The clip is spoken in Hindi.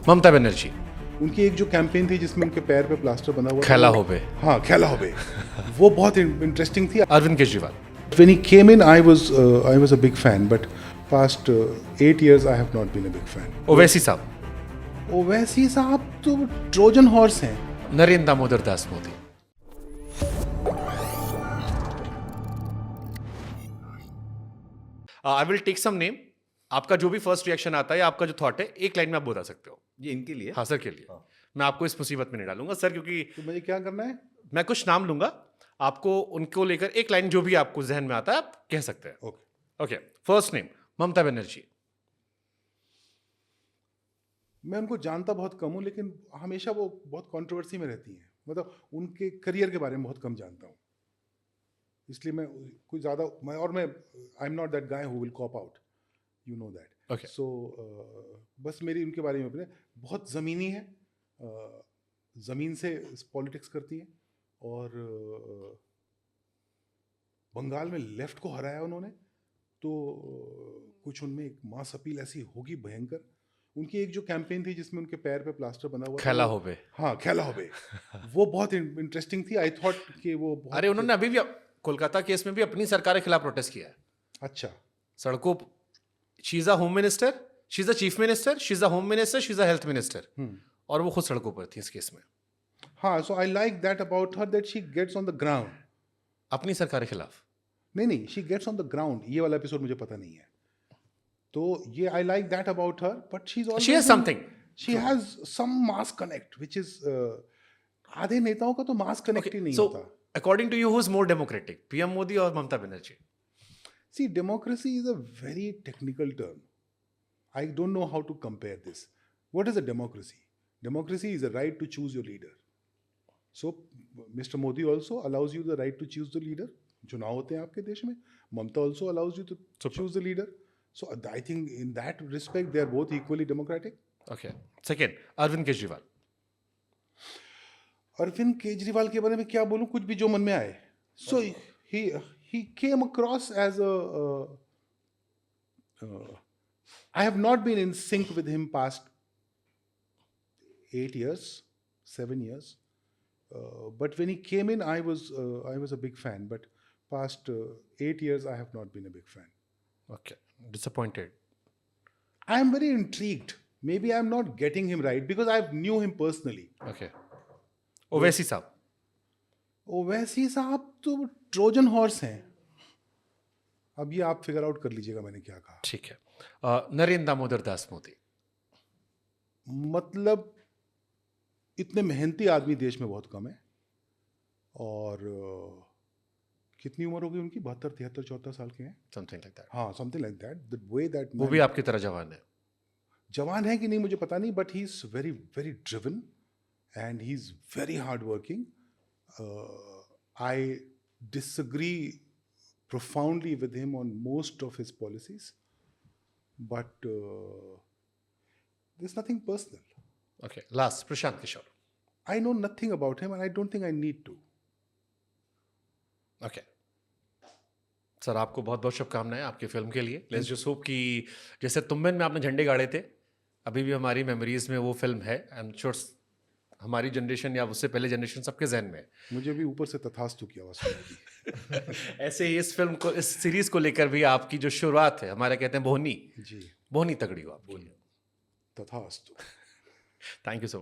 ममता बनर्जी। उनकी एक जो कैंपेन थी जिसमें उनके पैर पे प्लास्टर बना हुआ था, खैला होबे। हाँ खैला होबे, वो बहुत इंटरेस्टिंग थी. Arvind Kejriwal. When he came in, I was a big fan, but past 8 years I have not been a big fan. Owaisi साहब। ओवैसी साहब तो ट्रोजन हॉर्स हैं. Narendra Damodar Das Modi. I will take some name. आपका जो भी फर्स्ट रिएक्शन आता है या आपका जो थॉट है, एक लाइन में आप बता सकते हो। ये इनके लिए। हाँ सर के लिए। मैं आपको इस मुसीबत में नहीं डालूंगा सर, क्योंकि तो मुझे क्या करना है? मैं कुछ नाम लूंगा, आपको उनको लेकर एक लाइन जो भी आपको जहन में आता है आप कह सकते हैं। Okay. Okay, first name Mamata Banerjee. मैं उनको जानता बहुत कम हूँ, लेकिन हमेशा वो बहुत कंट्रोवर्सी में रहती हैं. मतलब उनके करियर के बारे में बहुत कम जानता हूँ, इसलिए मैं कुछ ज़्यादा मैं I am not that guy who will cop out, you know that. Okay. सो बस मेरी उनके बारे में अपने बहुत ज़मीनी है, ज़मीन से पॉलिटिक्स करती हैं, और बंगाल में लेफ्ट को हराया उन्होंने, तो कुछ उनमें एक मास अपील ऐसी होगी भयंकर. उनकी एक जो कैंपेन थी जिसमें उनके पैर पे प्लास्टर बना हुआ था, खैला होबे। हाँ खैला होबे, वो बहुत इंटरेस्टिंग थी. आई थॉट कि वो बहुत, अरे उन्होंने अभी भी कोलकाता केस में भी अपनी सरकार के खिलाफ प्रोटेस्ट किया है। अच्छा. सड़कों, she is a home minister, she is a chief minister, she is a home minister, she is a health minister, और वो खुद सड़कों पर थी इस केस में। हाँ, so I like that about her, that she gets on the ground. अपनी सरकार के खिलाफ। नहीं, she gets on the ground. ये वाला एपिसोड मुझे पता नहीं है, तो ये I like that about her. But she has something, she has some mass connect which is, आधे नेताओं का तो मास कनेक्ट ही नहीं सो होता. According to you who is more democratic, PM Modi और Mamata Banerjee? See, democracy is a very technical term. I don't know how to compare this. What is a democracy? Democracy is a right to choose your leader. So, Mr. Modi also allows you the right to choose the leader. चुनाव होते हैं आपके देश में. Mamta also allows you to choose the leader. So, I think in that respect, they are both equally democratic. Okay. Second, Arvind Kejriwal. Arvind Kejriwal के बारे में क्या बोलूं, कुछ भी जो मन में आए. So, he came across as I have not been in sync with him past 8 years, 7 years. But when he came in, I was a big fan. But past 8 years, I have not been a big fan. Okay. Disappointed. I am very intrigued. Maybe I am not getting him right because I knew him personally. Okay. Owaisi साहब। ओवैसी साहब तो ट्रोजन हॉर्स हैं. अब ये आप फिगर आउट कर लीजिएगा मैंने क्या कहा. ठीक है। नरेंद्र दामोदर दास मोदी। मतलब इतने मेहनती आदमी देश में बहुत कम है. और कितनी उम्र होगी उनकी? 72, 73, 74 साल के हैं. Something like that. हाँ, something like that. The way that वो भी आपकी तरह जवान है। जवान है कि नहीं मुझे पता नहीं, but he is very very driven and he is very hard working. I disagree profoundly with him on most of his policies, but there's nothing personal. Okay, last, Prashant Kishore. I know nothing about him and I don't think I need to. Okay. Sir आपको बहुत बहुत शुभकामनाएं आपकी फिल्म के लिए. लेट्स जस्ट होप कि जैसे तुम में आपने झंडे गाड़े थे, अभी भी हमारी मेमोरीज में वो फिल्म है. आई एम श्योर हमारी जनरेशन या उससे पहले जनरेशन सबके जहन में है. मुझे भी ऊपर से तथास्तु की आवाज सुनाई. ऐसे ही इस फिल्म को, इस सीरीज को लेकर भी आपकी जो शुरुआत है, हमारे कहते हैं बोहनी, जी, बोहनी तगड़ी हो आपकी. तथास्तु. Thank you so much.